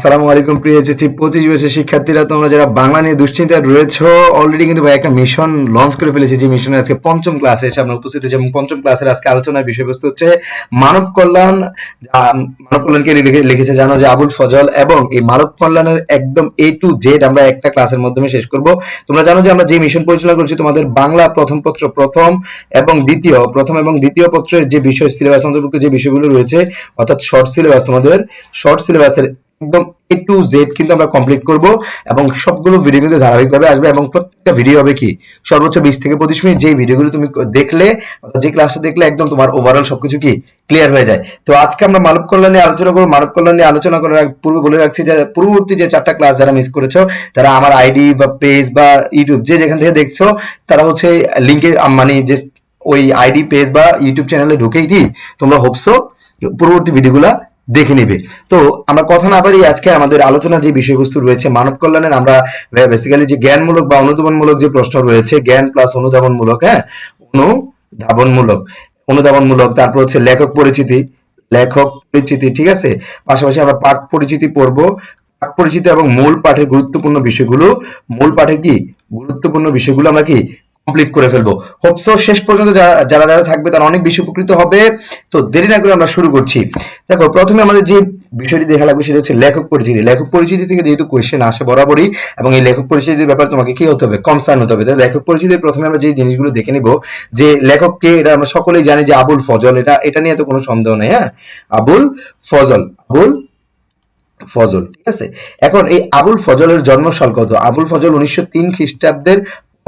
আসসালামু আলাইকুম প্রিয় এইচএসসি 25 বছরের শিক্ষার্থীরা, তোমরা যারা বাংলা নিয়ে দুশ্চিন্তায় রয়েছো অলরেডি কিন্তু ভাই একটা মিশন লঞ্চ করে ফেলেছি। যে মিশনে আজকে পঞ্চম ক্লাসে এসে আমরা উপস্থিত হয়েছি এবং পঞ্চম ক্লাসের আজকে আলোচনার বিষয়বস্তু হচ্ছে মানব কল্যাণ। মানব কল্যাণকে লিখেছে জানো যে আবুল ফজল, এবং এই মানব কল্যাণের একদম A to Z আমরা একটা ক্লাসের মাধ্যমে শেষ করব। তোমরা জানো যে আমরা যে মিশন পরিচালনা করছি তোমাদের বাংলা প্রথম পত্র প্রথম এবং দ্বিতীয় পত্রের যে বিষয় সিলেবাস অন্তর্ভুক্ত যে বিষয়গুলো রয়েছে, অর্থাৎ শর্ট সিলেবাস, তোমাদের শর্ট সিলেবাসের একদম A to Z কিন্তু আমরা কমপ্লিট করব এবং সবগুলো ভিডিও কিন্তু ধারাবাহিকভাবে আসবে এবং প্রত্যেকটা ভিডিও হবে কি সর্বোচ্চ 20 থেকে 25 মিনিট। যে ভিডিওগুলো তুমি দেখলে অর্থাৎ যে ক্লাসটা দেখলে একদম তোমার ওভারঅল সবকিছু কি ক্লিয়ার হয়ে যায়। তো আজকে আমরা মানব কল্যাণ নিয়ে আলোচনা করব। মানব কল্যাণ নিয়ে আলোচনা করার পূর্বে বলে রাখছি যে পূর্ববর্তী যে 4টা ক্লাস যারা মিস করেছো তারা আমার আইডি বা পেজ বা ইউটিউব যে যেখান থেকে দেখছো তারা হচ্ছে লিংকে মানে যে ওই আইডি পেজ বা ইউটিউব চ্যানেলে ঢুকেই কি তোমরা হোপসো পূর্ববর্তী ভিডিওগুলা দেখে নিবে। তো আমরা কথা না বাড়িয়ে আজকে আমাদের আলোচনা যে বিষয়বস্তু রয়েছে মানব কল্যাণের, আমরা বেসিক্যালি যে জ্ঞানমূলক বা অনুধাবনমূলক যে প্রশ্ন রয়েছে, জ্ঞান প্লাস অনুধাবনমূলক, হ্যাঁ অনুধাবনমূলক, তারপর হচ্ছে লেখক পরিচিতি, ঠিক আছে। পাশাপাশি আমরা পাঠ পরিচিতি পড়বো। পাঠ পরিচিতি এবং মূল পাঠের গুরুত্বপূর্ণ বিষয়গুলো আমরা কি কমপ্লিট করে ফেলবো। হোপসো শেষ পর্যন্ত যারা যারা থাকবে তারা অনেক বেশি উপকৃত হবে। তো দেরি না করে আমরা শুরু করছি। দেখো, প্রথমে আমাদের যে বিষয়টি দেখা লাগবে সেটা হচ্ছে লেখক পরিচিতি। লেখক পরিচিতি থেকে যেহেতু কোয়েশ্চেন আসে বরাবরই, এবং এই লেখক পরিচিতির ব্যাপারে তোমাকে কি হতে হবে, কনসার্ন হতে হবে। লেখক পরিচিতির প্রথমে আমরা যে জিনিসগুলো দেখে নিব, যে লেখককে, এটা আমরা সকলেই জানি যে আবুল ফজল, এটা নিয়ে তো কোনো সন্দেহ নেই। হ্যাঁ, আবুল ফজল, ঠিক আছে। এখন এই আবুল ফজলের জন্মসাল কত? আবুল ফজল 1903 খ্রিস্টাব্দের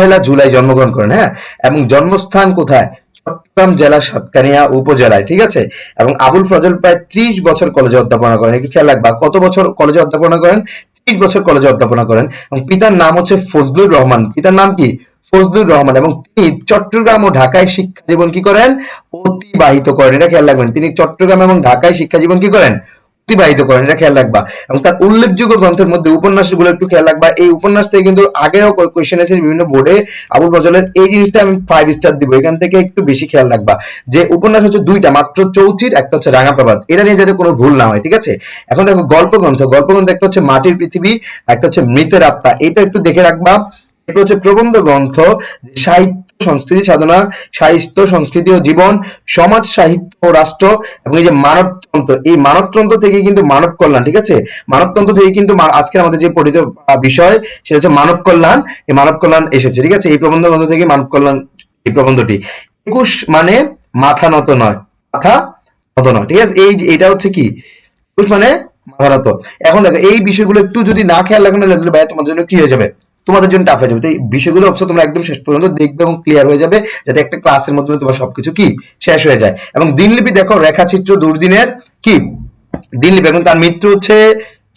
1 জুলাই জন্মগ্রহণ করেন। হ্যাঁ, এবং জন্মস্থান কোথায়? চট্টগ্রাম জেলার সাতকানিয়া উপজেলায়, ঠিক আছে। এবং আবুল ফজল প্রায় 30 বছর কলেজে অধ্যাপনা করেন। একটু খেয়াল রাখবা, কত বছর কলেজে অধ্যাপনা করেন? 30 বছর কলেজে অধ্যাপনা করেন। এবং পিতার নাম হচ্ছে ফজলুর রহমান। পিতার নাম কি? ফজলুর রহমান। এবং তিনি চট্টগ্রাম ও ঢাকায় শিক্ষা জীবন কি করেন? অতিবাহিত করেন। এটা খেয়াল রাখবেন, তিনি চট্টগ্রাম এবং ঢাকায় শিক্ষা জীবন কি করেন? অতিবাহিত করেন, এটা খেয়াল রাখবা। এবং তার উল্লেখযোগ্য গ্রন্থের মধ্যে উপন্যাসগুলো একটু খেয়াল রাখবা। এই উপন্যাস থেকে কিন্তু আগেও কোয়েশ্চেন এসেছে বিভিন্ন বোর্ডে। আবুল ফজলের এই জিনিসটা আমি 5 স্টার দিব, এখান থেকে একটু বেশি খেয়াল রাখবা। যে উপন্যাস হচ্ছে 2টা মাত্র, চৌচির, একটা হচ্ছে রাঙাপ্রভাত। এটা নিয়ে যাতে কোনো ভুল না হয়, ঠিক আছে। এখন দেখো গল্পগ্রন্থ একটা হচ্ছে মাটির পৃথিবী, একটা হচ্ছে মৃতের আত্মা। এটা একটু দেখে রাখবা। এটা হচ্ছে প্রবন্ধ গ্রন্থ, সাহিত্য সংস্কৃতি সাধনা, সাহিত্য সংস্কৃতি ও জীবন, সমাজ সাহিত্য ও রাষ্ট্র, এবং এই যে মানবতন্ত্র, এই মানবতন্ত্র থেকে কিন্তু মানব কল্যাণ, ঠিক আছে। মানবতন্ত্র থেকে কিন্তু আজকে আমাদের যে পঠিত বিষয় সেটা হচ্ছে মানব কল্যাণ। এই মানব কল্যাণ এসেছে, ঠিক আছে, এই প্রবন্ধ গ্রন্থ থেকে মানব কল্যাণ এই প্রবন্ধটি। 21 মানে মাথা নত নয়, ঠিক আছে। এটা হচ্ছে কি 21 মানে মাথা নত। এখন দেখো, এই বিষয়গুলো একটু যদি না খেয়াল রাখো না ভাই, তোমার জন্য কি হয়ে যাবে, তোমাদের জন্য টাফ হয়ে যাবে। তো এই বিষয়গুলো অবশ্য তোমরা একদম শেষ পর্যন্ত দেখবে এবং ক্লিয়ার হয়ে যাবে, যাতে একটা ক্লাসের মাধ্যমে তোমার সবকিছু কি শেষ হয়ে যায়। এবং দিনলিপি দেখো, রেখাচিত্র দুর্দিনের কি দিনলিপি, এবং তার মৃত্যু হচ্ছে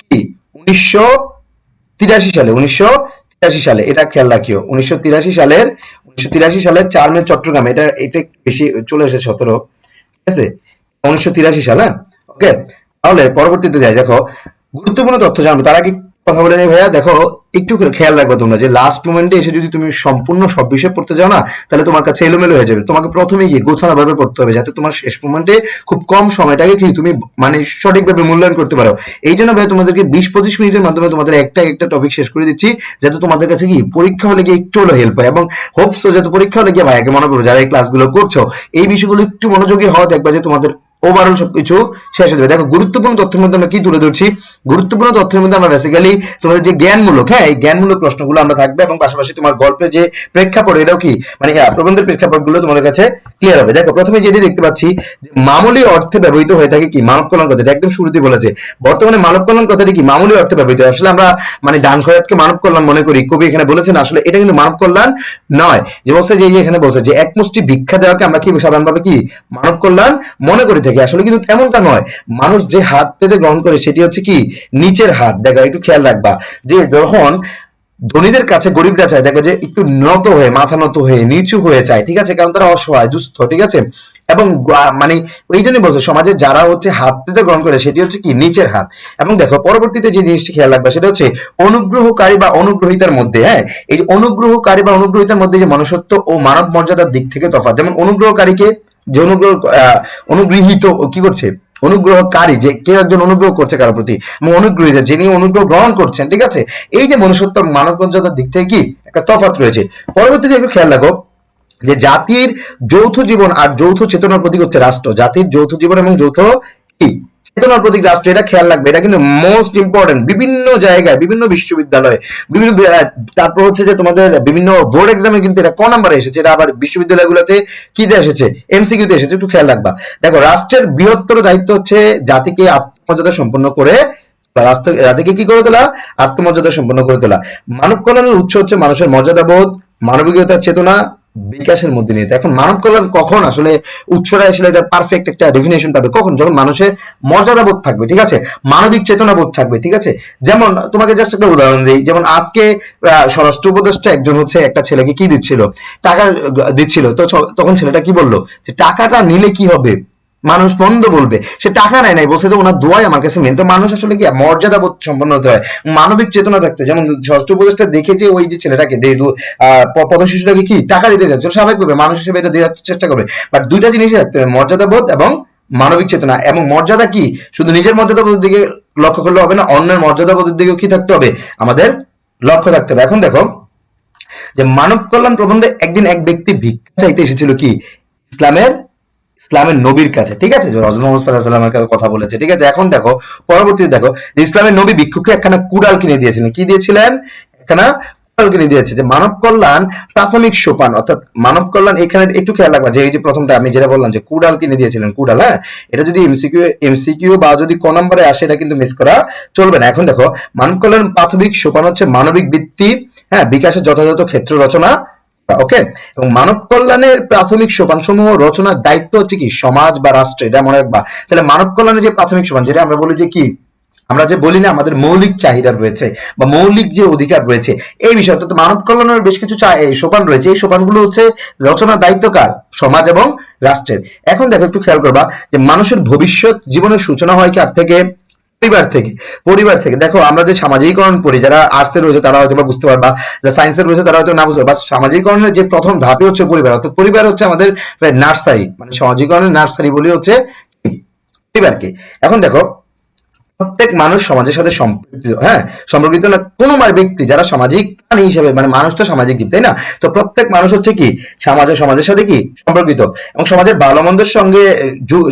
কি 1983 সালে। এটা খেয়াল রাখিও, 1983 সালের 4 মে চট্টগ্রামে। এটা বেশি চলে এসেছে 17, ঠিক আছে, 1983 সাল। হ্যাঁ, ওকে। তাহলে পরবর্তীতে যাই। দেখো, গুরুত্বপূর্ণ তথ্য জানবো তার আগে কথা বলে নেই ভাইয়া। দেখো, একটু খেয়াল রাখবে তোমরা যে লাস্ট মোমেন্টে এসে যদি তুমি সম্পূর্ণ সব বিষয় পড়তে যাও না, তাহলে তোমার কাছে এলোমেলো হয়ে যাবে। তোমাকে প্রথমে গিয়ে গোছানো ভাবে পড়তে হবে, যাতে তোমার শেষ মোমেন্টে খুব কম সময়টাকে কি তুমি মানে সঠিকভাবে মূল্যায়ন করতে পারো। এই জন্য ভাই তোমাদেরকে 20-25 মিনিটের মাধ্যমে তোমাদের একটা টপিক শেষ করে দিচ্ছি, যাতে তোমাদের কাছে কি পরীক্ষা হলে গিয়ে একটু হলো হেল্প হয়। এবং হোপসো যাতে পরীক্ষা হলে গিয়ে ভাইয়াকে মনে করো, যারা এই ক্লাসগুলো করছো এই বিষয়গুলো একটু মনোযোগী হওয়া, দেখবা যে তোমাদের ওভারঅল সবকিছু শেষ হয়ে যাবে। দেখো, গুরুত্বপূর্ণ তথ্যের মধ্যে আমরা কি তুলে ধরছি? গুরুত্বপূর্ণ তথ্যের মধ্যে আমরা বেসিক্যালি তোমাদের যে জ্ঞানমূলক, হ্যাঁ, এই জ্ঞানমূলক প্রশ্নগুলো আমরা থাকবে, এবং পাশাপাশি তোমার গল্পের যে প্রেক্ষাপট, এটাও কি মানে প্রবন্ধের প্রেক্ষাপটগুলো তোমাদের কাছে ক্লিয়ার হবে। দেখো, প্রথমে যেটি দেখতে পাচ্ছি, মামুলি অর্থে ব্যবহৃত হয়ে থাকে কি মানব কল্যাণ কথাটা, একদম শুরুতেই বলেছে। বর্তমানে মানব কল্যাণ কথাটি কি মামুলি অর্থে ব্যবহৃত হয়। আসলে আমরা মানে দান খয়রাতকে মানব কল্যাণ মনে করি, কবি এখানে বলেছেন, আসলে এটা কিন্তু মানব কল্যাণ নয়। যে বলছে যে এখানে বলছে যে এক মুষ্টি ভিক্ষা দেওয়াকে আমরা কি সাধারণভাবে কি মানব কল্যাণ মনে করে থাকি, আসলে কিন্তু তেমনটা নয়। মানুষ যে হাত পেতে গ্রহণ করে সেটি হচ্ছে কি নিচের হাত। দেখো, একটু খেয়াল রাখবা যে যখন ধনীদের কাছে গরিবরা চায়, দেখো যে একটু নত হয়ে, মাথা নত হয়ে, নিচু হয়ে চায়, ঠিক আছে, কারণ তারা অসহায় দুস্থ, ঠিক আছে। এবং মানে ওই জন্যই বলছে সমাজে যারা হচ্ছে হাত পেতে গ্রহণ করে সেটি হচ্ছে কি নিচের হাত। এবং দেখো, পরবর্তীতে যে জিনিসটি খেয়াল রাখবা সেটা হচ্ছে অনুগ্রহকারী বা অনুগ্রহিতার মধ্যে, হ্যাঁ, এই যে অনুগ্রহকারী বা অনুগ্রহিতার মধ্যে যে মনুষ্যত্ব ও মানব মর্যাদার দিক থেকে তফাৎ। যেমন অনুগ্রহকারীকে যে অনুগৃহীত কি করছে, অনুগ্রহকারী, যে কেউ একজন অনুগ্রহ করছে কারো প্রতি, এবং অনুগ্রহীতা যিনি অনুগ্রহ গ্রহণ করছেন, ঠিক আছে। এই যে মনুষ্যত্ব মানব মর্যাদার দিক থেকে কি একটা তফাৎ রয়েছে। পরবর্তীতে একটু খেয়াল রাখো যে জাতির যৌথ জীবন আর যৌথ চেতনার প্রতীক হচ্ছে রাষ্ট্র। জাতির যৌথ জীবন এবং যৌথ কি চেতনার প্রতীক রাষ্ট্র, এটা খেয়াল রাখবে, এটা কিন্তু মোস্ট ইম্পর্টেন্ট। বিভিন্ন জায়গায়, বিভিন্ন বিশ্ববিদ্যালয়ে, বিভিন্ন তারপর হচ্ছে যে তোমাদের বিভিন্ন বোর্ড এক্সামে কিন্তু এটা ক নাম্বারে এসেছে, এটা আবার বিশ্ববিদ্যালয়গুলোতে কি দিয়ে এসেছে, এমসিকিউ তে এসেছে, একটু খেয়াল রাখবা। দেখো, রাষ্ট্রের বৃহত্তর দায়িত্ব হচ্ছে জাতিকে আত্মমর্যাদা সম্পন্ন করে রাষ্ট্র, জাতিকে কি করে তোলা, আত্মমর্যাদা সম্পন্ন করে তোলা। মানব কল্যাণের উৎস হচ্ছে মানুষের মর্যাদাবোধ, মানবিকতার চেতনা বিকাশের মধ্যে নিয়ে। এখন মানব কল্যাণ কখন আসলে উৎসটা আসলে এটা পারফেক্ট একটা ডেফিনেশন পাবে, কখন, যখন মানুষের মর্যাদাবোধ থাকবে, ঠিক আছে, মানবিক চেতনা বোধ থাকবে, ঠিক আছে। যেমন তোমাকে জাস্ট একটা উদাহরণ দিই, যেমন আজকে স্বরাষ্ট্র উপদেষ্টা একজন হচ্ছে একটা ছেলেকে কি দিচ্ছিল, টাকা দিচ্ছিল, তো তখন ছেলেটা কি বললো যে টাকাটা নিলে কি হবে, মানুষ মন্দ বলবে, সে টাকা নেয় নাই, বলছে যে ওনার দোয়াই আমার কাছে মেন। তো মানুষ আসলে কি মর্যাদা বোধ সম্পন্ন হতে হয়, মানবিক চেতনা থাকতে। যেমন ষষ্ঠ উপদেষ্টা দেখে যে ওই যে ছেলেটাকে পদশিশুটাকে কি টাকা দিতে যাচ্ছে, স্বাভাবিকভাবে মানুষ হিসেবে এটা দেওয়ার চেষ্টা করবে। বাট দুইটা জিনিসই থাকতে হবে, মর্যাদা বোধ এবং মানবিক চেতনা। এবং মর্যাদা কি শুধু নিজের মর্যাদা বোধের দিকে লক্ষ্য করলে হবে না, অন্যের মর্যাদা বোধের দিকেও কি থাকতে হবে, আমাদের লক্ষ্য থাকতে হবে। এখন দেখো যে মানব কল্যাণ প্রবন্ধে একদিন এক ব্যক্তি ভিক্ষা চাইতে এসেছিল কি ইসলামের ইসলামের নবীর কাছে, ঠিক আছে, যে হযরত মুহাম্মদ সাল্লাল্লাহু আলাইহি ওয়াসাল্লামের কাছে কথা বলেছে, ঠিক আছে। এখন দেখো পরবর্তীতে দেখো যে ইসলামের নবী ভিক্ষুককে একখানা কুড়াল কিনে দিয়েছিলেন, কি দিয়েছিলেন, একখানা কুড়াল কিনে দিয়েছে। যে মানব কল্যাণ প্রাথমিক সোপান, অর্থাৎ মানব কল্যাণ এখানে একটু খেয়াল রাখবা যে এই যে প্রথমটা আমি যেটা বললাম যে কুড়াল কিনে দিয়েছিলেন, কুড়াল, হ্যাঁ, এটা যদি এমসিকিউ বা যদি ক নম্বরে আসে এটা কিন্তু মিস করা চলবে না। এখন দেখো মানব কল্যাণ প্রাথমিক সোপান হচ্ছে মানবিক বৃত্তি, হ্যাঁ, বিকাশের যথাযথ ক্ষেত্র রচনা, ওকে। এবং মানব কল্যাণের প্রাথমিক সোপান সমূহ রচনার দায়িত্ব হচ্ছে কি সমাজ বা রাষ্ট্র, এটা মনে রাখবা। তাহলে মানব কল্যাণের যে প্রাথমিক সোপান, যেটা আমরা বলি যে কি, আমরা যে বলি না আমাদের মৌলিক চাহিদা রয়েছে বা মৌলিক যে অধিকার রয়েছে, এই বিষয়ে তো মানব কল্যাণের বেশ কিছু সোপান রয়েছে। এই সোপানগুলো হচ্ছে রচনার দায়িত্ব কার, সমাজ এবং রাষ্ট্রের। এখন দেখো একটু খেয়াল করবা যে মানুষের ভবিষ্যৎ জীবনের সূচনা হয় কার থেকে, পরিবার থেকে। পরিবার থেকে। দেখো আমরা যে সামাজিকরণ পড়ি, যারা আর্টসে রয়েছে তারা হয়তো বুঝতে পারবা, যারা সায়েন্সে রয়েছে তারা হয়তো না বুঝতে পারবা। সামাজিকরণের যে প্রথম ধাপই হচ্ছে পরিবার, অর্থাৎ পরিবার হচ্ছে আমাদের নার্সারি, মানে সামাজিকরণের নার্সারি বলি হচ্ছে পরিবারকে। এখন দেখো প্রত্যেক মানুষ সমাজের সাথে সম্পর্কিত, হ্যাঁ, সম্পর্কিত না কোনো ব্যক্তি যারা সামাজিক প্রাণী হিসেবে, মানে মানুষ তো সামাজিক জীব, তাই না। তো প্রত্যেক মানুষ হচ্ছে কি সমাজের সাথে কি সম্পর্কিত, এবং সমাজের ভালো মন্দের সঙ্গে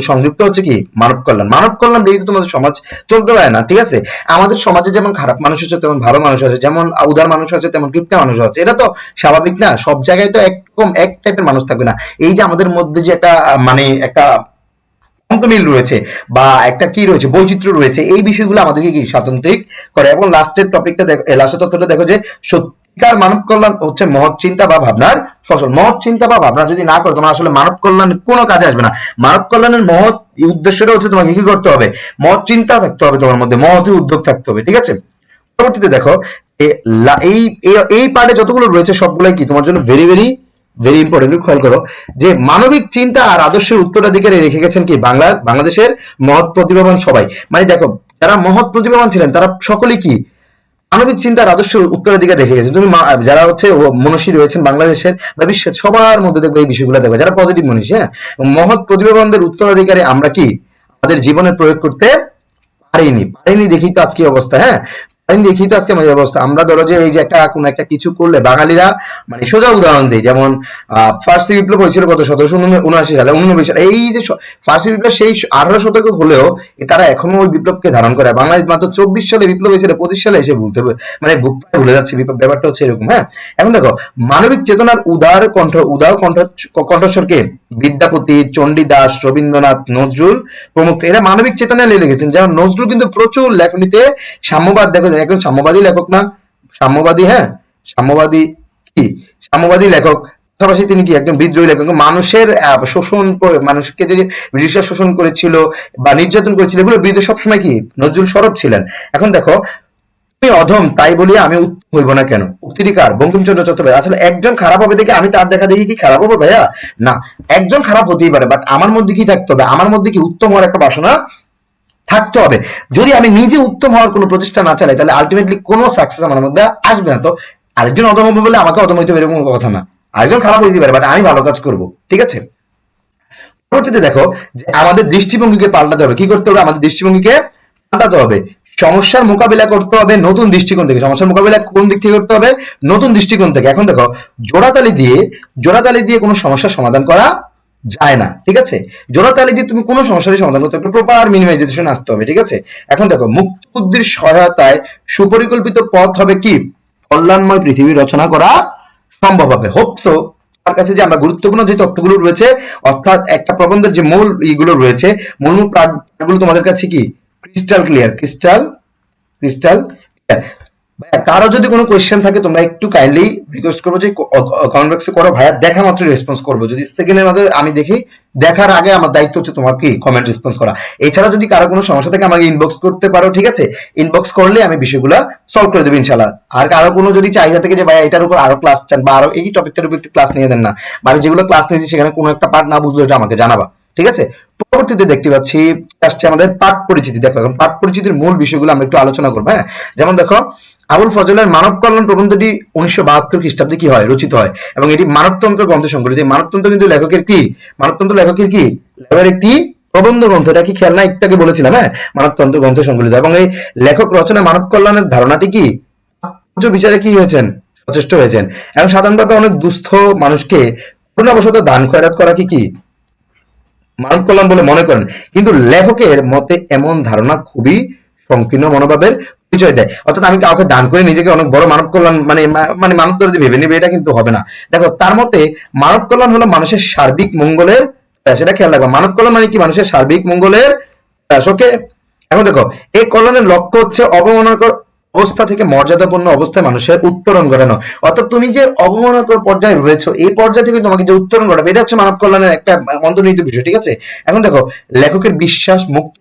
সংযুক্ত হচ্ছে কি মানব কল্যাণ। মানব কল্যাণ ব্যতীত তোমাদের সমাজ চলতে পারে না, ঠিক আছে। আমাদের সমাজে যেমন খারাপ মানুষ আছে তেমন ভালো মানুষ আছে, যেমন উদার মানুষ আছে তেমন কিপটা মানুষ আছে, এটা তো স্বাভাবিক না। সব জায়গায় তো একরকম এক টাইপের মানুষ থাকবে না। এই যে আমাদের মধ্যে যে একটা মানে একটা অন্তমিল রয়েছে বা একটা কি রয়েছে, বৈচিত্র্য রয়েছে, এই বিষয়গুলো আমাদেরকে কি স্বাতন্ত্রিক করে। এবং লাস্টের টপিকটা দেখো, লাস্টের তথ্যটা দেখো যে সত্যিকার মানব কল্যাণ হচ্ছে মহৎ চিন্তা বা ভাবনার ফসল। মহৎ চিন্তা বা ভাবনা যদি না করো তোমার আসলে মানব কল্যাণ কোনো কাজে আসবে না। মানব কল্যাণের মহৎ উদ্দেশ্যটা হচ্ছে তোমাকে কি করতে হবে, মহৎ চিন্তা থাকতে হবে তোমার মধ্যে, মহৎ উদ্যোগ থাকতে হবে, ঠিক আছে। পরবর্তীতে দেখো এই এই পার্টে যতগুলো রয়েছে সবগুলাই কি তোমার জন্য ভেরি ভেরি ভেরি ইম্পর্টেন্ট। খেয়াল করো যে মানবিক চিন্তা আর আদর্শের উত্তরাধিকারী রেখে গেছেন কি বাংলাদেশের মহৎ প্রতিভাবান সবাই। মানে দেখো যারা মহৎ প্রতিভাবান ছিলেন তারা সকলেই কি মানবিক চিন্তার আদর্শের উত্তরাধিকার রেখে গেছেন। তুমি যারা হচ্ছে মনীষী রয়েছেন বাংলাদেশের বা বিশ্বের সবার মধ্যে দেখবে এই বিষয়গুলো দেখবে, যারা পজিটিভ মনীষী, হ্যাঁ, মহৎ প্রতিভাবানদের উত্তরাধিকারে আমরা কি আমাদের জীবনে প্রয়োগ করতে পারিনি দেখি তো আজকে অবস্থা, হ্যাঁ, দেখি তো আজকে আমাদের অবস্থা। আমরা ধরো যে এই যে একটা কোন একটা কিছু করলে বাঙালিরা, মানে সোজা উদাহরণ দিই, যেমন ফার্সি বিপ্লব হয়েছিল কত 1779 সালে 89 সালে। এই যে ফার্সি বিপ্লব সেই 18 শতকে হলেও তারা এখনো ওই বিপ্লবকে ধারণ করে। বাংলাদেশ মাত্র 24 সালে বিপ্লব হয়েছিল, 25 সালে এসে মানে ভুলে যাচ্ছে বিপ্লব, ব্যাপারটা হচ্ছে এরকম, হ্যাঁ। এখন দেখো মানবিক চেতনার উদার কণ্ঠস্বরকে বিদ্যাপতি, চণ্ডীদাস, রবীন্দ্রনাথ, নজরুল প্রমুখ এরা মানবিক চেতনায় লিখেছেন। যেমন নজরুল কিন্তু প্রচুর লেখনীতে সাম্যবাদ, দেখো একজন সাম্যবাদী লেখক না, সাম্যবাদী, হ্যাঁ, সাম্যবাদী কি সাম্যবাদী লেখক, পাশাপাশি তিনি কি একজন বিদ্রোহী লেখক। মানুষের শোষণ, মানুষকে যে ব্রিটিশরা শোষণ করেছিল বা নির্যাতন করেছিল এগুলোর বিরুদ্ধে সবসময় কি নজরুল সরব ছিলেন। এখন দেখো তুমি অধম তাই বলিয়া আমি উত্তম হইব না কেন, উক্তিটি কার, বঙ্কিমচন্দ্র চট্টোপাধ্যায়। আসলে একজন খারাপ হবে দেখে আমি তার দেখা দেখি কি খারাপ হবো ভাইয়া, না, একজন খারাপ হতেই পারে, বাট আমার মধ্যে কি থাকতে হবে, আমার মধ্যে কি উত্তম হওয়ার একটা বাসনা থাকতে হবে। যদি আমি নিজে উত্তম হওয়ার কোনো প্রচেষ্টা না চালাই তাহলে আলটিমেটলি কোনো সাকসেস আমার মধ্যে আসবে না। তো আরেকজন অদম হবে বলে আমাকে অদম হইতে হবে এরকম কথা না, আরেকজন খারাপ হইতে পারে বাট আমি ভালো কাজ করব, ঠিক আছে। পরবর্তীতে দেখো যে আমাদের দৃষ্টিভঙ্গিকে পাল্টাতে হবে। কি করতে হবে? আমাদের দৃষ্টিভঙ্গিকে পাল্টাতে হবে। সমস্যার মোকাবিলা করতে হবে নতুন দৃষ্টিকোণ থেকে। সমস্যার মোকাবিলা কোন দিক থেকে করতে হবে? নতুন দৃষ্টিকোণ থেকে। এখন দেখো জোড়াতালি দিয়ে কোনো সমস্যার সমাধান করা যায় না, ঠিক আছে? জোড়াতালি দিয়ে তুমি কোনো সমস্যার সমাধান করতে হবে, প্রপার মিনিমাইজেশন আসতে হবে, ঠিক আছে? এখন দেখো মুক্ত বুদ্ধির সহায়তায় সুপরিকল্পিত পথ হবে কি কল্যাণময় পৃথিবী রচনা করা সম্ভব হবে। হোপসো আমার কাছে যে আমরা গুরুত্বপূর্ণ যে তথ্যগুলো রয়েছে, অর্থাৎ একটা প্রবন্ধের যে মূল ইগুলো রয়েছে, মূল পাঠগুলো তোমাদের কাছে কি ক্রিস্টাল ক্লিয়ার, ক্রিস্টাল কারো যদি কোনো কোয়েশ্চেন থাকে তোমরা একটু কাইন্ডলি রিকোয়েস্ট করবো যে কমেন্ট বক্সে করো, ভাইয়া দেখা মাত্র রেসপন্স করবো। যদি সেকেন্ডের মধ্যে আমি দেখি, দেখার আগে আমার দায়িত্ব হচ্ছে তোমার কি কমেন্ট রেসপন্স করা। এছাড়া যদি কারো কোনো সমস্যা থাকে আমাকে ইনবক্স করতে পারো, ঠিক আছে? ইনবক্স করলে আমি বিষয়গুলো সলভ করে দেবো ইনশাল্লাহ। আর কারো কোনো যদি চাহিদা থেকে যে ভাইয়া এটার উপর আরো ক্লাস চান বা আরো এই টপিকটার উপর একটু ক্লাস নিয়ে দেন না, বা আমি যেগুলো ক্লাস নিয়েছি সেখানে কোনো একটা পার্ট না বুঝলে এটা আমাকে জানাবা, ঠিক আছে? পরবর্তীতে দেখতে পাচ্ছি আসছে আমাদের পাঠ পরিচিতি। দেখো এখন পাঠ পরিচিতির মূল বিষয়গুলো আমরা একটু আলোচনা করবো। হ্যাঁ, যেমন দেখো আবুল ফজলের মানব কল্যাণ প্রবন্ধটি 1972 খ্রিস্টাব্দে কি হয় রচিত হয়, এবং এটি মানবতন্ত্র গ্রন্থে সংকলিত। মানবতন্ত্র কিন্তু লেখকের একটি প্রবন্ধ গ্রন্থ। এটা কি খেয়াল না, একটু আগে বলেছিলাম? হ্যাঁ, মানবতন্ত্র গ্রন্থে সংকলিত, এবং এই লেখক রচনা মানব কল্যাণের ধারণাটি কি বিচারে কি হয়েছেন, সচেষ্ট হয়েছেন। এবং সাধারণভাবে অনেক দুস্থ মানুষকে করুণাবশত দান খয়রাত করা কি মানব কল্যাণ বলে মনে করেন, কিন্তু লেখকের মতে এমন ধারণা খুবই সংকীর্ণ মনোভাবের পরিচয় দেয়। অর্থাৎ আমি কাউকে দান করে নিজেকে অনেক বড় মানব কল্যাণ মানে মানব দরদি ভেবে নেবে, এটা কিন্তু হবে না। দেখো তার মতে মানব কল্যাণ হলো মানুষের সার্বিক মঙ্গলের, সেটা খেয়াল রাখবা। মানব কল্যাণ মানে কি? মানুষের সার্বিক মঙ্গলের। ওকে, এখন দেখো এই কল্যাণের লক্ষ্য হচ্ছে অবমাননাকর অবস্থা থেকে মর্যাদাপূর্ণ অবস্থায় মানুষের উত্তরণ ঘটানো। অর্থাৎ তুমি যে অবমাননাকর পর্যায়ে রয়েছে, এই পর্যায় থেকে তোমাকে যে উত্তরণ ঘটাবে, এটা হচ্ছে মানব কল্যাণের একটা অন্তর্নিহিত বিষয়, ঠিক আছে? এখন দেখো লেখকের বিশ্বাস মুক্ত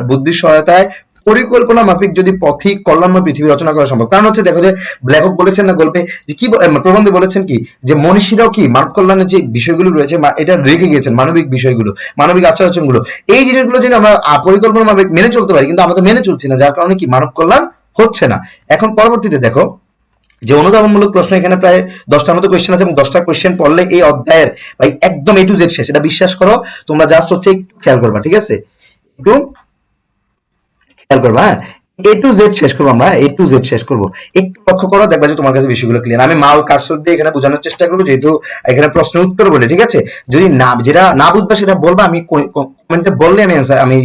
বুদ্ধির সহায়তায় পরিকল্পনা মাফিক যদি পথিক কল্যাণময় পৃথিবী রচনা করা সম্ভব। কারণ হচ্ছে দেখো যে লেখক বলেছেন না গল্পে যে কি প্রবন্ধে বলেছেন কি যে মনীষীরাও কি মানব কল্যাণের যে বিষয়গুলো রয়েছে এটা রেখে গিয়েছেন, মানবিক বিষয়গুলো, মানবিক আচার আচরণগুলো। এই জিনিসগুলো যদি আমরা পরিকল্পনা মাফিক মেনে চলতে পারি, কিন্তু আমরা তো মেনে চলছি না, যার কারণে কি মানব কল্যাণ হচ্ছে না। এখন পরবর্তীতে দেখো যে অনুধাবনমূলক প্রশ্ন, এখানে প্রায় 10টার মতো কোয়েশ্চেন আছে, এবং 10টা কোয়েশ্চেন পড়লে এই অধ্যায়ের ভাই একদম A to Z শেষ। এটা বিশ্বাস করো, তোমরা জাস্ট হচ্ছে একটু খেয়াল করবা, ঠিক আছে? একটু খেয়াল করবা। হ্যাঁ, A to Z শেষ করবো আমরা, A to Z শেষ করবো। একটু লক্ষ্য করো, দেখবা যে তোমার কাছে বিষয়গুলো ক্লিয়ার। আমি মাল কারসর দিয়ে এখানে বোঝানোর চেষ্টা করবো, যেহেতু এখানে প্রশ্নের উত্তর বলে, ঠিক আছে? যদি না যেটা না বুঝবা সেটা বলবা, আমি কমেন্টে বললে আমি অ্যান্সার আমি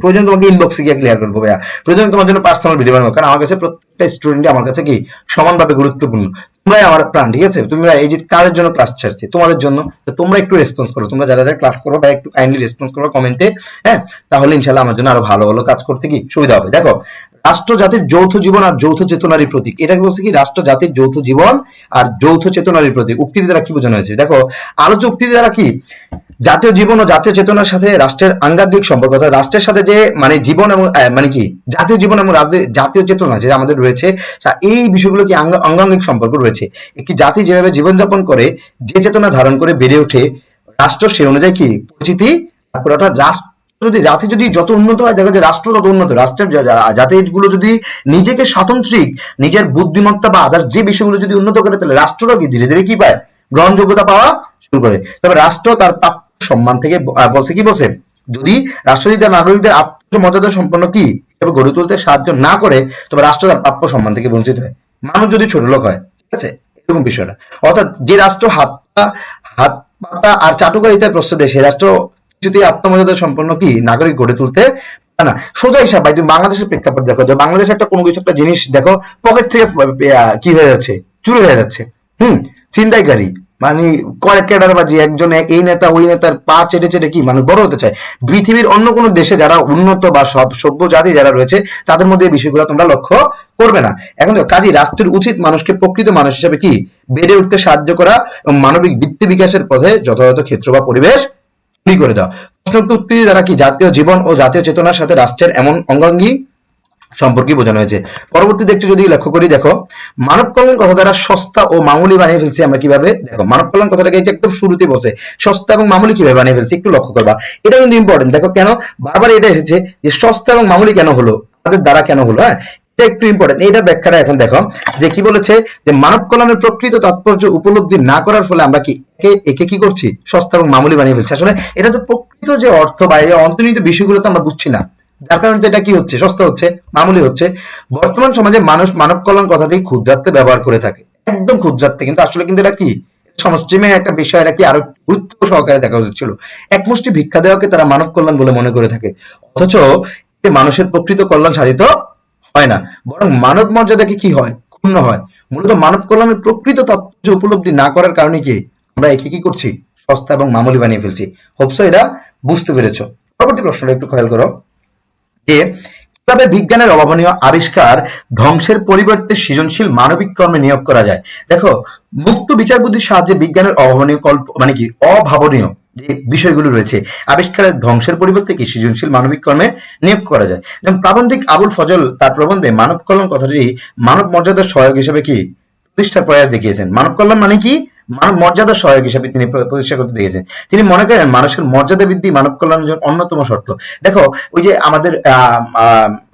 প্রয়োজন তোমাকে ইনবক্সে গিয়ে ক্লিয়ার করবো ভাইয়া। প্রয়োজন তোমার জন্য পার্সোনাল ভিডিও বানাবো, কারণ আমার কাছে প্রত্যেকটা স্টুডেন্ট আমার কাছে কি সমানভাবে গুরুত্বপূর্ণ। তোমরাই আমার প্রাণ, ঠিক আছে? তুমি এই যে কারের জন্য ক্লাস ছাড়ছি, তোমাদের জন্য। তো তোমরা একটু রেসপন্স করো, তোমরা যারা যারা ক্লাস করো বা একটু কাইন্ডলি রেসপন্স করো কমেন্টে। হ্যাঁ, তাহলে ইনশাল্লাহ আমার জন্য আরো ভালো ভালো কাজ করতে কি সুবিধা হবে। দেখো রাষ্ট্র জাতির যৌথ জীবন আর যৌথ চেতনারই প্রতীক। এটা বলছে কি রাষ্ট্র জাতির যৌথ জীবন আর যৌথ চেতনারই প্রতীক। উক্তিটি দ্বারা কি বোঝানো হয়েছে? দেখো আলোচ্য উক্তিটি দ্বারা কি জাতীয় জীবন ও জাতীয় চেতনার সাথে রাষ্ট্রের আঙ্গাঙ্গিক সম্পর্ক, অর্থাৎ রাষ্ট্রের সাথে যে মানে জীবন এবং মানে কি জাতীয় জীবন এবং জাতীয় চেতনা যে আমাদের রয়েছে, এই বিষয়গুলো কি আঙ্গাঙ্গিক সম্পর্ক রয়েছে। একটি জাতি যেভাবে জীবনযাপন করে, যে চেতনা ধারণ করে বেড়ে ওঠে রাষ্ট্র, সে অনুযায়ী কি পরিচিতি। অর্থাৎ রাষ্ট্র যদি জাতি যদি যত উন্নত হয়, দেখো যে রাষ্ট্র তত উন্নত। রাষ্ট্রের জাতিগুলো যদি নিজেকে স্বাতন্ত্রিক, নিজের বুদ্ধিমত্তা বা আদার যে বিষয়গুলো যদি উন্নত করে, তাহলে রাষ্ট্রটাও কি ধীরে ধীরে কি পায় গ্রহণযোগ্যতা পাওয়া শুরু করে। তবে রাষ্ট্র তার সম্মান থেকে বলছে কি বলছে, যদি রাষ্ট্র যদি তার নাগরিকদের আত্মমর্যাদা সম্পন্ন কি হিসেবে গড়ে তুলতে সাহায্য না করে, তবে রাষ্ট্র তার প্রাপ্য সম্মান থেকে বঞ্চিত হয়। মানুষ যদি ছোট লোক হয়, ঠিক আছে, এরকম বিষয়টা। অর্থাৎ যে রাষ্ট্র হাত পাতা আর চাটুকারিতায় প্রশ্রয় দেয়, সে রাষ্ট্র যদি আত্মমর্যাদা সম্পন্ন কি নাগরিক গড়ে তুলতে না। সোজা হিসাব ভাই, তুমি বাংলাদেশের প্রেক্ষাপট দেখো, যে বাংলাদেশে একটা কোনো কিছু একটা জিনিস দেখো পকেট থেকে কি হয়ে যাচ্ছে, চুরি হয়ে যাচ্ছে। ছিনতাইকারী মানে ক্যাডারবাজি, একজন এই নেতা ওই নেতার পা চেটে চেটে কি মানে বড় হতে চায়। পৃথিবীর অন্য কোনো দেশে যারা উন্নত বা সভ্য জাতি যারা রয়েছে, তাদের মধ্যে এই বিষয়গুলো তোমরা লক্ষ্য করবে না। এখন কাজী রাষ্ট্রের উচিত মানুষকে প্রকৃত মানুষ হিসেবে কি বেড়ে উঠতে সাহায্য করা এবং মানবিক বৃত্তি বিকাশের পথে যথাযথ ক্ষেত্র বা পরিবেশ তৈরি করে দেওয়া। প্রশ্নোত্তরটি দ্বারা কি জাতীয় জীবন ও জাতীয় চেতনার সাথে রাষ্ট্রের এমন অঙ্গাঙ্গী সম্পর্কে বোঝানো হয়েছে। পরবর্তীতে একটু যদি লক্ষ্য করি, দেখো মানব কল্যাণ কথা দ্বারা সস্তা ও মামুলি বানিয়ে ফেলছি আমরা কিভাবে। দেখো মানব কল্যাণ কথাটাকে একদম শুরুতে বসে সস্তা এবং মামুলি কিভাবে বানিয়ে ফেলছি, একটু লক্ষ্য করবা। এটা কিন্তু ইম্পর্টেন্ট। দেখো কেন বারবার এটা এসেছে যে সস্তা এবং মামুলি কেন হলো, তাদের দ্বারা কেন হলো। হ্যাঁ, এটা একটু ইম্পর্টেন্ট, এটা ব্যাখ্যাটা এখন দেখো যে কি বলেছে, যে মানব কল্যাণের প্রকৃত তাৎপর্য উপলব্ধি না করার ফলে আমরা কি একে কি করছি, সস্তা এবং মামুলি বানিয়ে ফেলছি। আসলে এটা তো প্রকৃত যে অর্থ বা এই অন্তর্নিহিত বিষয়গুলো তো আমরা বুঝছি না, যার কারণে তো এটা কি হচ্ছে, সস্তা হচ্ছে, মামুলি হচ্ছে। বর্তমান সমাজে মানুষ মানব কল্যাণ কথাটি ক্ষুদ্রার্থে ব্যবহার করে থাকে, একদম ক্ষুদ্রার্থে, কিন্তু আসলে কিন্তু এটা কি সমষ্টিময় একটা বিষয়, এটা কি আরো গুরুত্ব সহকারে দেখা উচিত ছিল। একমুষ্টি ভিক্ষা দেওয়াকে তারা মানব কল্যাণ বলে মনে করে থাকে, অথচ এতে মানুষের প্রকৃত কল্যাণ সাধিত হয় না, বরং মানব মর্যাদাকে কি হয়, ক্ষুণ্ণ হয়। মূলত মানব কল্যাণের প্রকৃত তাৎপর্য উপলব্ধি না করার কারণে কি আমরা একে কি করছি, সস্তা এবং মামুলি বানিয়ে ফেলছি। হোপসো এটা বুঝতে পেরেছো। পরবর্তী প্রশ্নটা একটু খেয়াল করো, যে কিভাবে বিজ্ঞানের অভাবনীয় আবিষ্কার ধ্বংসের পরিবর্তে সৃজনশীল মানবিক কর্মে নিয়োগ করা যায়। দেখো, মুক্ত বিচার বুদ্ধির সাহায্যে বিজ্ঞানের অভাবনীয় মানে কি অভাবনীয় যে বিষয়গুলো রয়েছে আবিষ্কারের ধ্বংসের পরিবর্তে কি সৃজনশীল মানবিক কর্মে নিয়োগ করা যায়। যেমন প্রাবন্ধিক আবুল ফজল তার প্রবন্ধে মানব কল্যাণ কথাটি মানব মর্যাদার সহায়ক হিসেবে কি প্রতিষ্ঠার প্রয়াস দেখিয়েছেন। মানব কল্যাণ মানে কি, মানব মর্যাদার সহায়ক হিসেবে তিনি প্রতিষ্ঠা করতে দেখেছেন। তিনি মনে করেন মানুষের মর্যাদা বৃদ্ধি মানব কল্যাণের অন্যতম শর্ত। দেখো, ওই যে আমাদের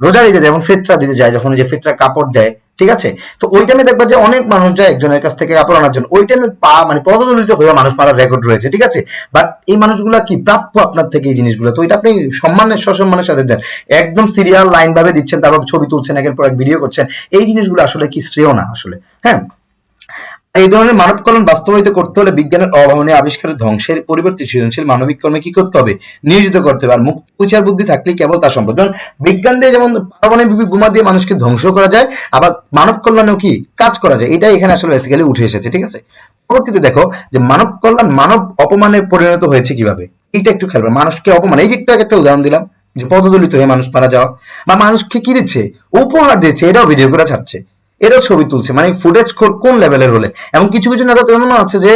রোজা দিতে যেমন ফিতরা দিতে যায়, যখন ওই যে ফিতরা কাপড় দেয়, ঠিক আছে, তো ওই টাইমে দেখবা যে অনেক মানুষ যায় একজনের কাছ থেকে কাপড় আনার জন্য, ওই টাইমে পা মানে পদদলিত হয়ে মানুষ মারার রেকর্ড রয়েছে, ঠিক আছে। বাট এই মানুষগুলা কি প্রাপ্য আপনার থেকে এই জিনিসগুলো, তো এটা আপনি সম্মানের সসম্মানের সাথে দেন, একদম সিরিয়াল লাইন ভাবে দিচ্ছেন, তারপর ছবি তুলছেন, একের পর এক ভিডিও করছেন, এই জিনিসগুলো আসলে কি শ্রেয় না আসলে। হ্যাঁ, এই ধরনের মানব কল্যাণ বাস্তবায়িত করতে হলে বিজ্ঞানের অভাবনীয় আবিষ্কারের ধ্বংসের পরিবর্তে সৃজনশীল মানবিক কর্মে কি করতে হবে, নিয়োজিত করতে হবে। আর মুক্ত বিচার বুদ্ধি থাকলে কেবল তা সম্ভব। যেমন বিজ্ঞান দিয়ে যেমন পারমাণবিক বোমা দিয়ে মানুষকে ধ্বংস করা যায়, আবার মানব কল্যাণেও কি কাজ করা যায়, এটাই এখানে আসলে বেসিক্যালি উঠে এসেছে, ঠিক আছে। পরবর্তীতে দেখো যে মানব কল্যাণ মানব অপমানে পরিণত হয়েছে কিভাবে, এটা একটু খেলবে। মানুষকে অপমান, এই যে একটু একটা উদাহরণ দিলাম, যে পদদলিত হয়ে মানুষ মারা যাওয়া, বা মানুষকে কি দিচ্ছে, উপহার দিচ্ছে, এটাও ভিডিও করে ছাড়ছে, এরও ছবি তুলছে, মানে ফুটেজ কোন লেভেলের হলে। এবং কিছু কিছু নেতা তো এমন আছে যে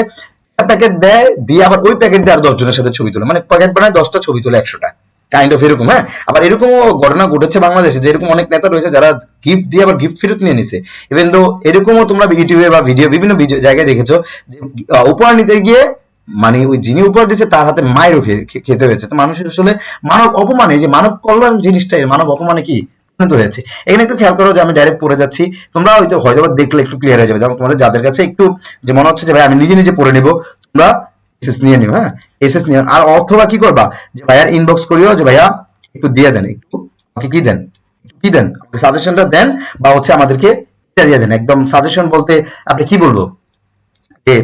প্যাকেট দেয়, দিয়ে আবার ওই প্যাকেট দিয়ে আর 10 জনের সাথে ছবি তোলে, মানে প্যাকেট বানায় 10টা, ছবি তোলে 100টা, কাইন্ড অফ এরকম। হ্যাঁ, আবার এরকমও ঘটনা ঘটেছে বাংলাদেশে, যে এরকম অনেক নেতা রয়েছে যারা গিফট দিয়ে আবার গিফট ফেরত নিয়ে নিছে। ইভেন তো এরকমও তোমরা ইউটিউবে বা বিভিন্ন জায়গায় দেখেছো, উপহার নিতে গিয়ে মানে ওই যিনি উপহার দিচ্ছে তার হাতে মায়েরও খেতে হয়েছে। তো মানুষের আসলে মানব অপমানে, যে মানব কল্যাণ জিনিসটা মানব অপমানে কি হয়েছে। এখানে একটু খেয়াল করো যে আমি ডাইরেক্ট পড়ে যাচ্ছি, তোমরা হয়তো দেখলে একটু ক্লিয়ার হয়ে যাবে। যেমন তোমাদের যাদের কাছে একটু যে মনে হচ্ছে যে ভাই আমি নিজে নিজে পড়ে নেবো, তোমরা এসএস নিয়ে নিও। হ্যাঁ, এসএস নিও। আর অথবা কি করবা, যে ভাইয়ার ইনবক্স করিও যে ভাইয়া একটু দিয়ে দেন, একটু আমাকে কি দেন সাজেশনটা দেন, বা হচ্ছে আমাদেরকে দিয়ে দেন। একদম সাজেশন বলতে আপনি কি বলবো, যে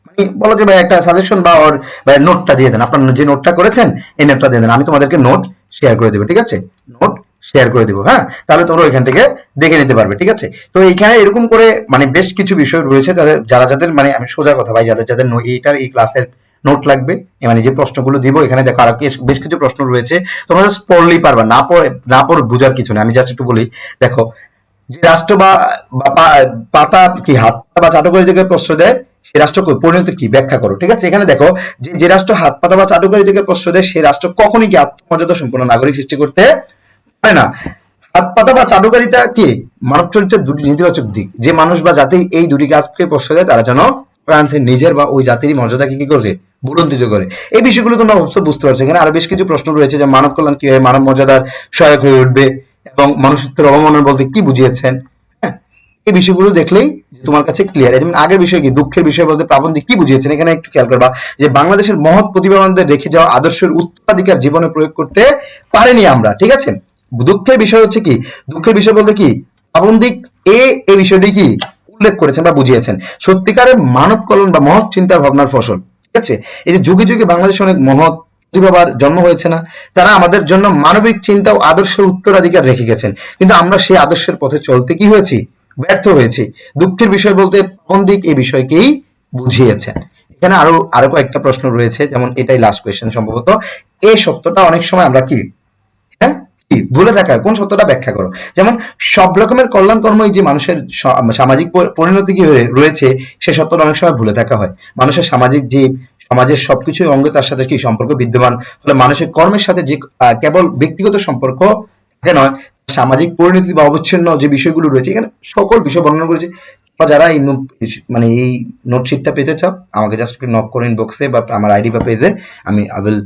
মানে বলো যে ভাই একটা সাজেশন বা ওর ভাই নোটটা দিয়ে দেন, আপনার যে নোটটা করেছেন এই নোটটা দিয়ে দেন, আমি তোমাদেরকে নোট শেয়ার করে দেবো, ঠিক আছে, নোট শেয়ার করে দেবো। হ্যাঁ, তাহলে তোমরা ওইখান থেকে দেখে নিতে পারবে, ঠিক আছে। তো এইখানে এরকম করে মানে বেশ কিছু বিষয় রয়েছে, যাদের মানে আমি সোজা কথা ভাই, যাদের এইটার এই ক্লাসের নোট লাগবে, মানে যে প্রশ্নগুলো দিব এখানে দেখো আরো বেশ কিছু প্রশ্ন রয়েছে, তোমরা জাস্ট পড়লেই পারবা, না পড়ে বোঝার কিছু নেই। আমি জাস্ট একটু বলি, দেখো, যে রাষ্ট্র বা পাতা কি হাত বা চাটুকারি থেকে প্রশ্ন দেয়, সেই রাষ্ট্র পরিণতি কি ব্যাখ্যা করো, ঠিক আছে। এখানে দেখো যে রাষ্ট্র হাত পাতা বা চাটুকারি থেকে প্রশ্ন দেয়, সেই রাষ্ট্র কখনই কি আত্মমর্যাদা সম্পন্ন নাগরিক সৃষ্টি করতে পারে না। হাত পাতা বা চাটুকারিতা কি মানব চরিত্রের দুটি নেতিবাচক দিক, যে মানুষ বা জাতি এই দুটি কাজকে প্রশ্রয় দেয় তারা যেন প্রান্তে নিজের বা ওই জাতির মর্যাদাকে কি করে বুলন্দিত করে। এই বিষয়গুলো তোমরা অবশ্যই বুঝতে পারছো। এখানে আরো বেশ কিছু প্রশ্ন রয়েছে, যে মানব কল্যাণ কিভাবে মানব মর্যাদার সহায়ক হয়ে উঠবে, এবং মনুষ্যত্বের অবমাননা বলতে কি বুঝিয়েছেন। হ্যাঁ, এই বিষয়গুলো দেখলেই তোমার কাছে ক্লিয়ার। যেমন আগের বিষয় কি, দুঃখের বিষয় বলতে প্রাবন্ধিক কি বুঝিয়েছেন, এখানে একটু খেয়াল করবা যে বাংলাদেশের মহৎ প্রতিভাবানদের রেখে যাওয়া আদর্শের উত্তরাধিকার জীবনে প্রয়োগ করতে পারিনি আমরা, ঠিক আছে। দুঃখের বিষয় হচ্ছে কি, দুঃখের বিষয় বলতে কি প্রাবন্ধিক এই বিষয়টি কি উল্লেখ করেছেন বা বুঝিয়েছেন, সত্যিকারের মানব কল্যাণ বা মহৎ চিন্তা ভাবনার ফসল, ঠিক আছে। এই যে যুগে যুগে বাংলাদেশে অনেক মহৎ প্রতিভাবার জন্ম হয়েছে না, তারা আমাদের জন্য মানবিক চিন্তা ও আদর্শের উত্তরাধিকার রেখে গেছেন, কিন্তু আমরা সেই আদর্শের পথে চলতে কি হয়েছি, ব্যর্থ হয়েছি। দুঃখের বিষয় বলতে প্রাবন্ধিক এই বিষয়কেই বুঝিয়েছেন। এখানে আরো কয়েকটা প্রশ্ন রয়েছে, যেমন এটাই লাস্ট কোয়েশ্চেন সম্ভবত। এই সত্যটা অনেক সময় আমরা কি ভুলে থাকা, কোন সত্যটা ব্যাখ্যা করো। যেমন সব রকমের কল্যাণ কর্মই যে মানুষের সামাজিক পরিণতি কি রয়েছে, সে সত্যটা অনেক সময় ভুলে থাকা হয়। মানুষের সামাজিক জীব, সমাজের সবকিছু অঙ্গ তার সাথে কি সম্পর্ক বিদ্যমান হলে মানুষের কর্মের সাথে যে কেবল ব্যক্তিগত সম্পর্ক নয়, সামাজিক পরিণতি বা অবচ্ছিন্ন যে বিষয়গুলো রয়েছে, এখানে সকল বিষয় বর্ণনা করেছে। যারা এই মানে এই নোটশিটটা পেতে চাও, আমাকে জাস্ট নক করে ইনবক্সে বা আমার আইডি বা পেজে, আমি আইল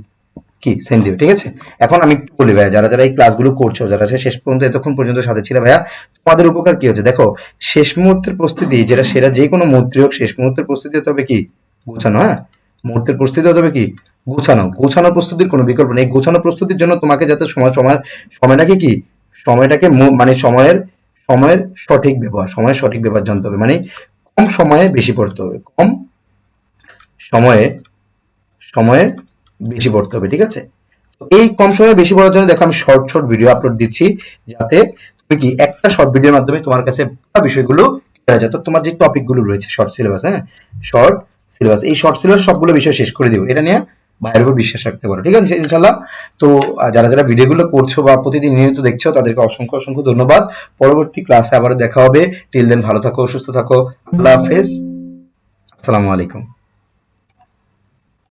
কি সেন্ড দিবে, ঠিক আছে। এখন আমি বলি ভাইয়া, যারা যারা এই ক্লাসগুলো করছো, যারা শেষ পর্যন্ত এতক্ষণ পর্যন্ত সাথে ছিল ভাইয়া, তোমাদের উপকার কি হচ্ছে দেখো, শেষ মুহূর্তের প্রস্তুতি যেটা সেটা যে কোনো মুহূর্তে হোক, শেষ মুহূর্তের প্রস্তুতি হতে হবে কি গোছানো। হ্যাঁ, মুহূর্তের প্রস্তুতি হতে হবে কি গোছানো। গোছানো প্রস্তুতির কোনো বিকল্প নেই। গোছানো প্রস্তুতির জন্য তোমাকে যাতে সময়টাকে কি সময়টাকে মানে সময়ের সঠিক ব্যবহার, সময়ের সঠিক ব্যবহার জানতে হবে। মানে কম সময়ে বেশি পড়তে হবে, কম সময়ে সময়ে বেশি পড়তে হবে, ঠিক আছে? তো এই কম সময়ে বেশি পড়ার জন্য দেখো আমি শর্ট শর্ট ভিডিও আপলোড দিচ্ছি, যাতে তুমি কি একটা শর্ট ভিডিওর মাধ্যমে তোমার কাছে পুরো বিষয়গুলো ক্লিয়ার হয়ে যায়। তো তোমার যে টপিক গুলো রয়েছে শর্ট সিলেবাস, হ্যাঁ শর্ট সিলেবাস, এই শর্ট সিলেবাস সবগুলো বিষয় শেষ করে দিব, এটা নিয়ে ভাইয়ের উপর বিশ্বাস রাখতে পারো, ঠিক আছে ইনশাল্লাহ। তো যারা যারা ভিডিওগুলো করছো বা প্রতিদিন নিয়মিত দেখছো তাদেরকে অসংখ্য অসংখ্য ধন্যবাদ। পরবর্তী ক্লাসে আবারও দেখা হবে। টিল দেন ভালো থাকো, সুস্থ থাকো। আল্লাহ হাফেজ, আসসালামু আলাইকুম।